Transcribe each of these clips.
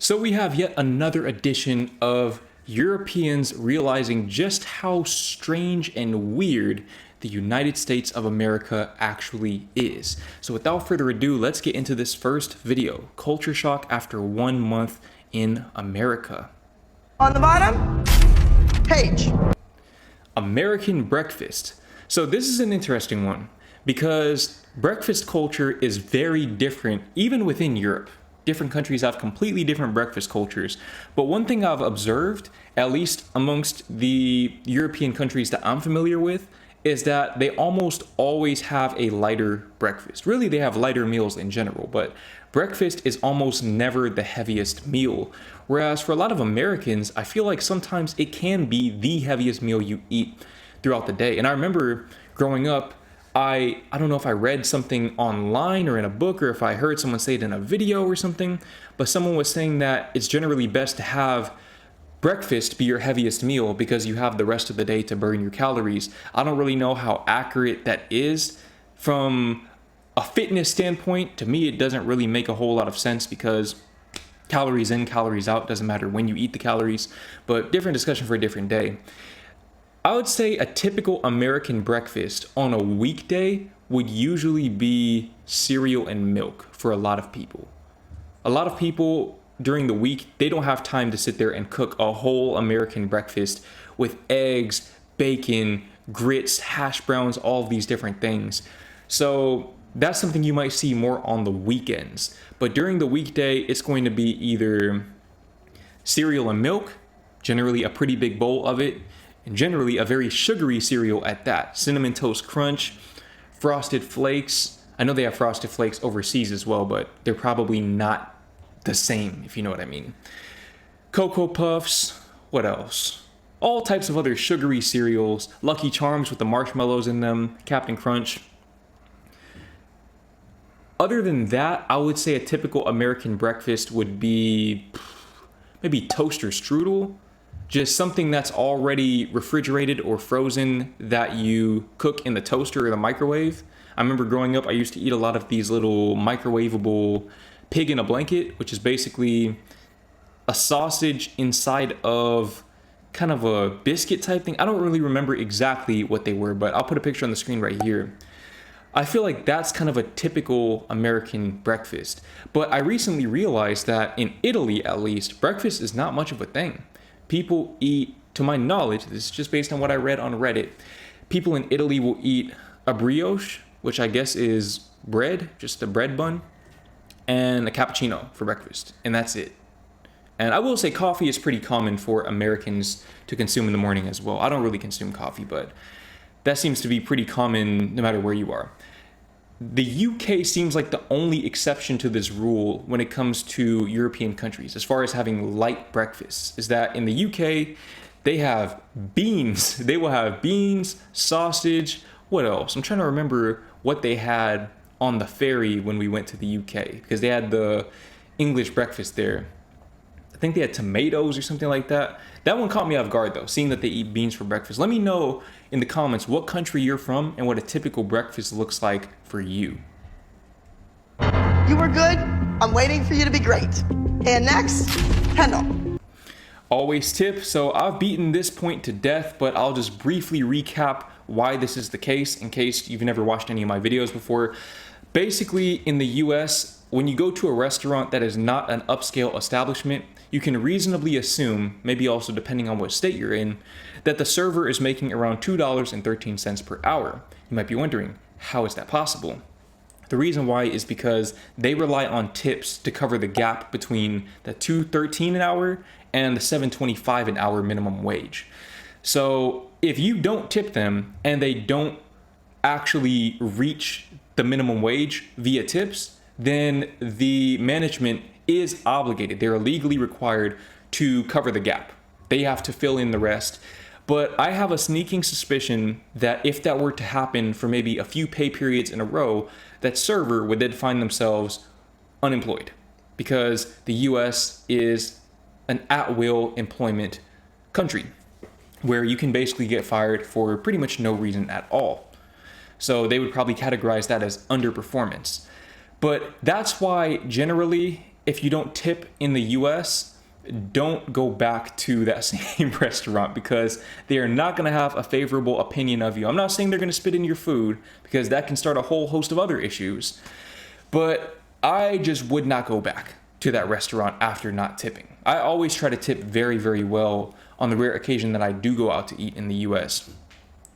So we have yet another edition of Europeans realizing just how strange and weird the United States of America actually is. So without further ado, let's get into this first video, Culture Shock After 1 Month in America. On the bottom, page. American breakfast. So this is an interesting one because breakfast culture is very different even within Europe. Different countries have completely different breakfast cultures. But one thing I've observed, at least amongst the European countries that I'm familiar with, is that they almost always have a lighter breakfast. Really, they have lighter meals in general, but breakfast is almost never the heaviest meal. Whereas for a lot of Americans, I feel like sometimes it can be the heaviest meal you eat throughout the day. And I remember growing up, I don't know if I read something online or in a book or if I heard someone say it in a video or something, but someone was saying that it's generally best to have breakfast be your heaviest meal because you have the rest of the day to burn your calories. I don't really know how accurate that is. From a fitness standpoint, to me, it doesn't really make a whole lot of sense because calories in, calories out, doesn't matter when you eat the calories, but different discussion for a different day. I would say a typical American breakfast on a weekday would usually be cereal and milk for a lot of people. A lot of people during the week, they don't have time to sit there and cook a whole American breakfast with eggs, bacon, grits, hash browns, all of these different things. So that's something you might see more on the weekends. But during the weekday, it's going to be either cereal and milk, generally a pretty big bowl of it, and generally a very sugary cereal at that. Cinnamon Toast Crunch, Frosted Flakes. I know they have Frosted Flakes overseas as well, but they're probably not the same, if you know what I mean. Cocoa Puffs, what else? All types of other sugary cereals, Lucky Charms with the marshmallows in them, Captain Crunch. Other than that, I would say a typical American breakfast would be maybe toaster strudel. Just something that's already refrigerated or frozen that you cook in the toaster or the microwave. I remember growing up, I used to eat a lot of these little microwavable pig in a blanket, which is basically a sausage inside of kind of a biscuit type thing. I don't really remember exactly what they were, but I'll put a picture on the screen right here. I feel like that's kind of a typical American breakfast. But I recently realized that in Italy, at least, breakfast is not much of a thing. People eat, to my knowledge, this is just based on what I read on Reddit, people in Italy will eat a brioche, which I guess is bread, just a bread bun, and a cappuccino for breakfast, and that's it. And I will say coffee is pretty common for Americans to consume in the morning as well. I don't really consume coffee, but that seems to be pretty common no matter where you are. The UK seems like the only exception to this rule when it comes to European countries, as far as having light breakfasts, is that in the UK, they have beans. They will have beans, sausage, what else? I'm trying to remember what they had on the ferry when we went to the UK, because they had the English breakfast there. I think they had tomatoes or something like that. That one caught me off guard though, seeing that they eat beans for breakfast. Let me know in the comments what country you're from and what a typical breakfast looks like for you. You were good. I'm waiting for you to be great. And next, Kendall. Always tip. So I've beaten this point to death, but I'll just briefly recap why this is the case in case you've never watched any of my videos before. Basically, in the US, when you go to a restaurant that is not an upscale establishment, you can reasonably assume, maybe also depending on what state you're in, that the server is making around $2.13 per hour. You might be wondering, how is that possible? The reason why is because they rely on tips to cover the gap between the $2.13 an hour and the $7.25 an hour minimum wage. So if you don't tip them and they don't actually reach the minimum wage via tips, then the management is obligated. They're legally required to cover the gap. They have to fill in the rest. But I have a sneaking suspicion that if that were to happen for maybe a few pay periods in a row, that server would then find themselves unemployed because the US is an at-will employment country where you can basically get fired for pretty much no reason at all. So they would probably categorize that as underperformance. But that's why generally if you don't tip in the US, don't go back to that same restaurant because they are not going to have a favorable opinion of you. I'm not saying they're going to spit in your food because that can start a whole host of other issues, but I just would not go back to that restaurant after not tipping. I always try to tip very, very well on the rare occasion that I do go out to eat in the US.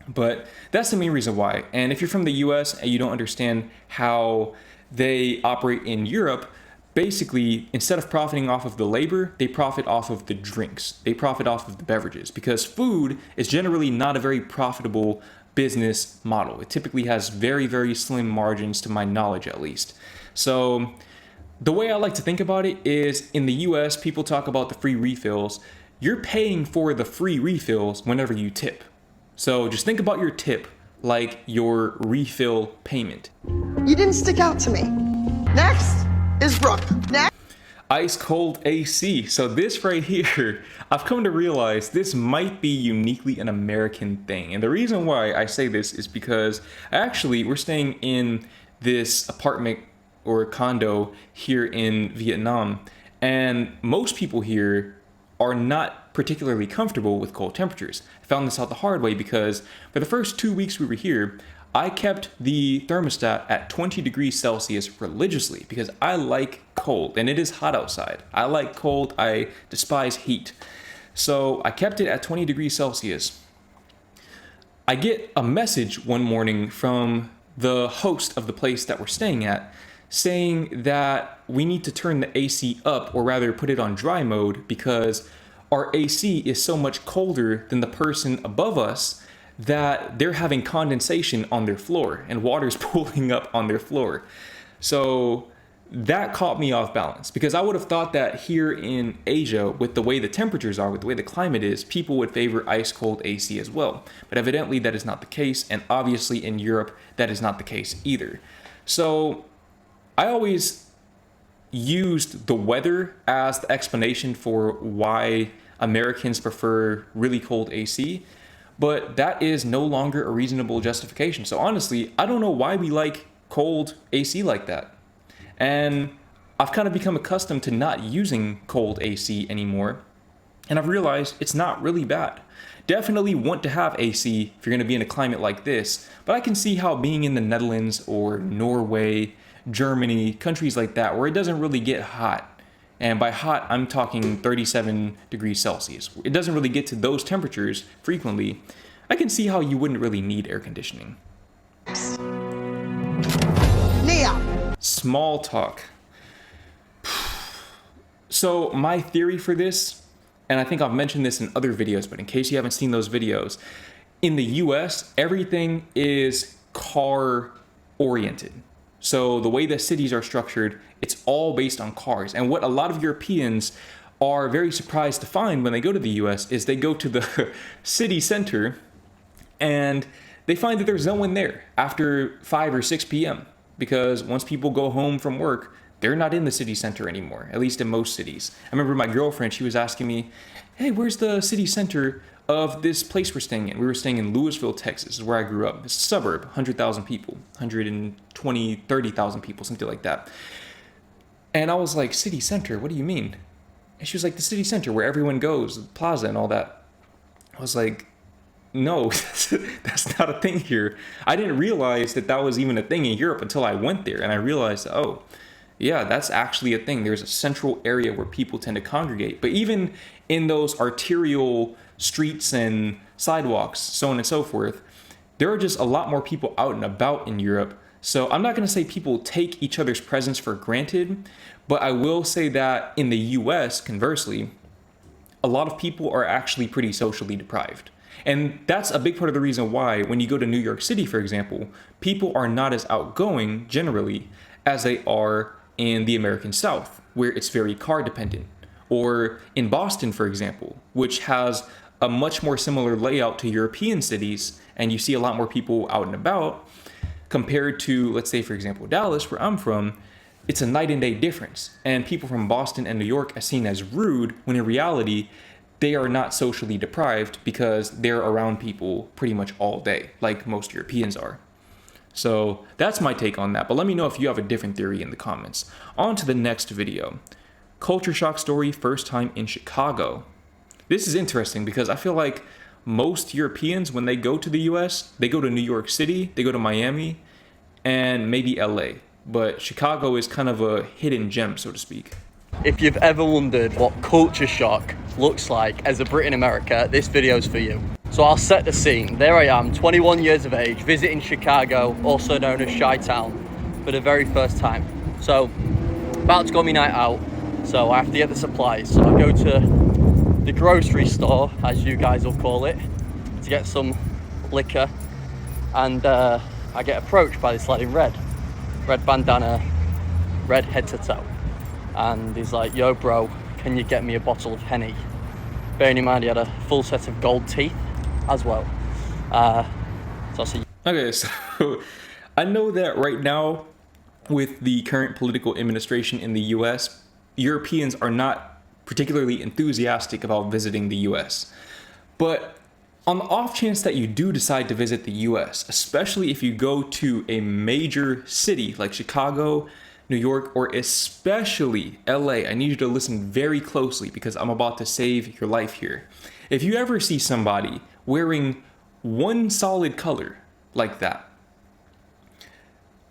But that's the main reason why. And if you're from the US and you don't understand how they operate in Europe, basically, instead of profiting off of the labor, they profit off of the drinks. They profit off of the beverages because food is generally not a very profitable business model. It typically has very, very slim margins, to my knowledge at least. So the way I like to think about it is in the US, people talk about the free refills. You're paying for the free refills whenever you tip. So just think about your tip like your refill payment. You didn't stick out to me. Next is Brooke. Next. Ice cold AC. So this right here, I've come to realize this might be uniquely an American thing. And the reason why I say this is because actually we're staying in this apartment or condo here in Vietnam. And most people here are not particularly comfortable with cold temperatures. I found this out the hard way because for the first 2 weeks we were here, I kept the thermostat at 20 degrees Celsius religiously because I like cold and it is hot outside. I like cold, I despise heat. So I kept it at 20 degrees Celsius. I get a message one morning from the host of the place that we're staying at saying that we need to turn the AC up, or rather put it on dry mode, because our AC is so much colder than the person above us that they're having condensation on their floor and water's pooling up on their floor. So that caught me off balance because I would have thought that here in Asia, with the way the temperatures are, with the way the climate is, people would favor ice cold AC as well. But evidently that is not the case, and obviously in Europe that is not the case either. So I always used the weather as the explanation for why Americans prefer really cold AC, but that is no longer a reasonable justification. So honestly, I don't know why we like cold AC like that. And I've kind of become accustomed to not using cold AC anymore, and I've realized it's not really bad. Definitely want to have AC if you're going to be in a climate like this, but I can see how being in the Netherlands or Norway, Germany, countries like that, where it doesn't really get hot, and by hot, I'm talking 37 degrees Celsius. It doesn't really get to those temperatures frequently. I can see how you wouldn't really need air conditioning. Nia. Small talk. So my theory for this, and I think I've mentioned this in other videos, but in case you haven't seen those videos, in the US, everything is car oriented. So the way the cities are structured, it's all based on cars. And what a lot of Europeans are very surprised to find when they go to the US is they go to the city center and they find that there's no one there after 5 or 6 p.m. because once people go home from work, they're not in the city center anymore, at least in most cities. I remember my girlfriend, she was asking me, hey, where's the city center of this place we're staying in? We were staying in Louisville, Texas, is where I grew up. It's a suburb, 100,000 people, 120, 30,000 people, something like that. And I was like, city center, what do you mean? And she was like, the city center where everyone goes, the plaza and all that. I was like, no, that's not a thing here. I didn't realize that that was even a thing in Europe until I went there. And I realized, oh, yeah, that's actually a thing. There's a central area where people tend to congregate. But even in those arterial streets and sidewalks, so on and so forth, there are just a lot more people out and about in Europe. So I'm not going to say people take each other's presence for granted, but I will say that in the US, conversely, a lot of people are actually pretty socially deprived. And that's a big part of the reason why when you go to New York City, for example, people are not as outgoing generally as they are in the American South, where it's very car dependent. Or in Boston, for example, which has a much more similar layout to European cities, and you see a lot more people out and about, compared to, let's say, for example, Dallas, where I'm from. It's a night and day difference. And people from Boston and New York are seen as rude, when in reality, they are not socially deprived because they're around people pretty much all day, like most Europeans are. So that's my take on that. But let me know if you have a different theory in the comments. On to the next video. culture shock story, first time in Chicago. This is interesting because I feel like most Europeans, when they go to the US, they go to New York City, they go to Miami, and maybe LA. But Chicago is kind of a hidden gem, so to speak. If you've ever wondered what culture shock looks like as a Brit in America, this video's for you. So I'll set the scene. There I am, 21 years of age, visiting Chicago, also known as Chi-Town, for the very first time. So, about to go on my night out, so I have to get the supplies. So I go to the grocery store, as you guys will call it, to get some liquor, and I get approached by this lad in red bandana, red head to toe, and he's like, "Yo bro, can you get me a bottle of Henny?" Bearing in mind he had a full set of gold teeth as well. So I said, okay, so I know that right now with the current political administration in the US, Europeans are not particularly enthusiastic about visiting the US. But on the off chance that you do decide to visit the US, especially if you go to a major city like Chicago, New York, or especially LA, I need you to listen very closely because I'm about to save your life here. If you ever see somebody wearing one solid color like that,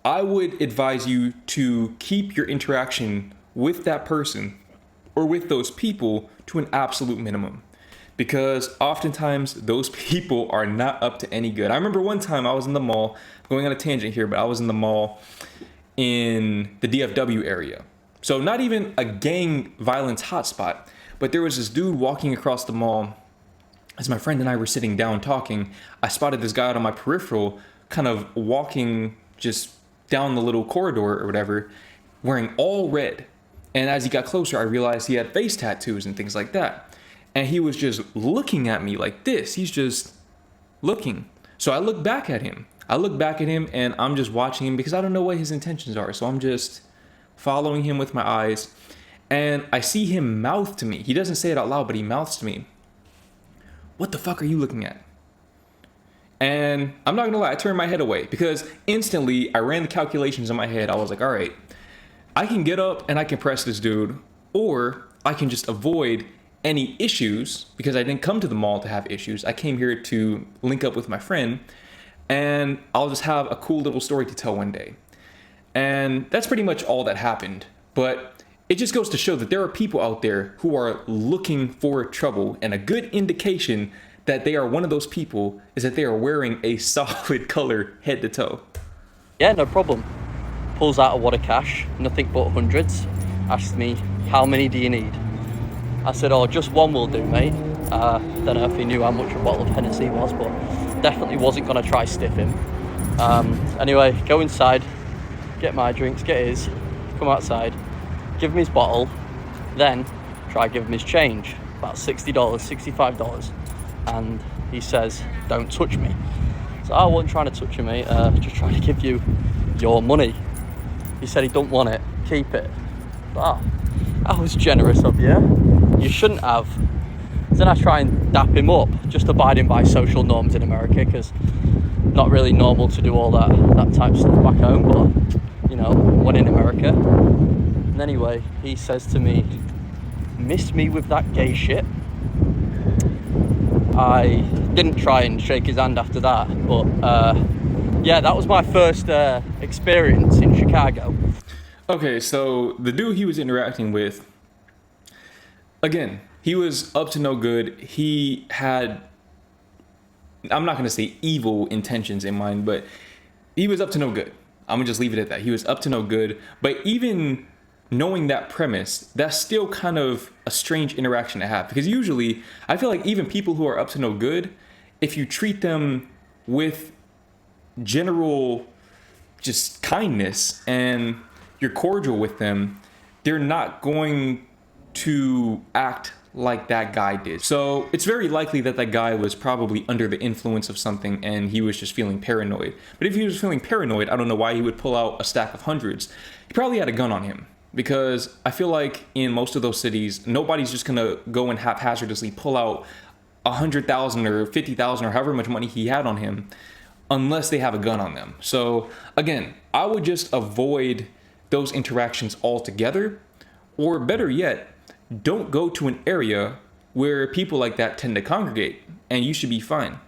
I would advise you to keep your interaction with that person or with those people to an absolute minimum, because oftentimes those people are not up to any good. I remember one time I was in the mall, going on a tangent here, but I was in the mall in the DFW area. So not even a gang violence hotspot, but there was this dude walking across the mall. As my friend and I were sitting down talking, I spotted this guy out on my peripheral kind of walking just down the little corridor or whatever, wearing all red. And as he got closer, I realized he had face tattoos and things like that. And he was just looking at me like this. He's just looking. So I look back at him. And I'm just watching him because I don't know what his intentions are. So I'm just following him with my eyes. And I see him mouth to me. He doesn't say it out loud, but he mouths to me, "What the fuck are you looking at?" And I'm not gonna lie, I turned my head away because instantly I ran the calculations in my head. I was like, all right, I can get up and I can press this dude, or I can just avoid any issues because I didn't come to the mall to have issues. I came here to link up with my friend, and I'll just have a cool little story to tell one day. And that's pretty much all that happened. But it just goes to show that there are people out there who are looking for trouble, and a good indication that they are one of those people is that they are wearing a solid color head to toe. "Yeah, no problem." Pulls out a wad of cash, nothing but hundreds. Asks me, "How many do you need?" I said, "Oh, just one will do, mate." Don't know if he knew how much a bottle of Hennessy was, but definitely wasn't going to try stiff him. Anyway, go inside, get my drinks, get his, come outside, give him his bottle, then try give him his change, about $60, $65. And he says, "Don't touch me." So I wasn't trying to touch you, mate, just trying to give you your money. He said he don't want it, keep it. Ah, that was generous of you. You shouldn't have. Then I try and dap him up, just abiding by social norms in America, because not really normal to do all that type of stuff back home, but you know, when in America. And anyway, he says to me, "Miss me with that gay shit." I didn't try and shake his hand after that, but yeah, that was my first experience in Chicago. Okay, so the dude he was interacting with, again, he was up to no good. He had, I'm not going to say evil intentions in mind, but he was up to no good. I'm going to just leave it at that. He was up to no good. But even knowing that premise, that's still kind of a strange interaction to have. Because usually, I feel like even people who are up to no good, if you treat them with general just kindness and you're cordial with them, they're not going to act like that guy did. So it's very likely that that guy was probably under the influence of something and he was just feeling paranoid. But if he was feeling paranoid, I don't know why he would pull out a stack of hundreds. He probably had a gun on him, because I feel like in most of those cities, nobody's just gonna go and haphazardly pull out 100,000 or 50,000 or however much money he had on him unless they have a gun on them. So again, I would just avoid those interactions altogether. Or better yet, don't go to an area where people like that tend to congregate, and you should be fine.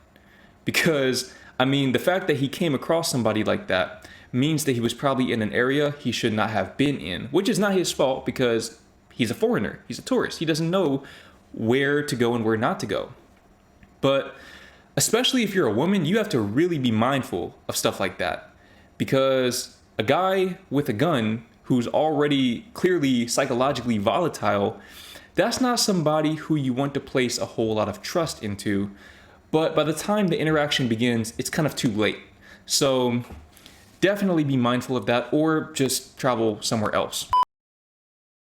Because, I mean, the fact that he came across somebody like that means that he was probably in an area he should not have been in, which is not his fault because he's a foreigner, he's a tourist. He doesn't know where to go and where not to go. But especially if you're a woman, you have to really be mindful of stuff like that. Because a guy with a gun who's already clearly psychologically volatile, that's not somebody who you want to place a whole lot of trust into. But by the time the interaction begins, it's kind of too late. So definitely be mindful of that, or just travel somewhere else.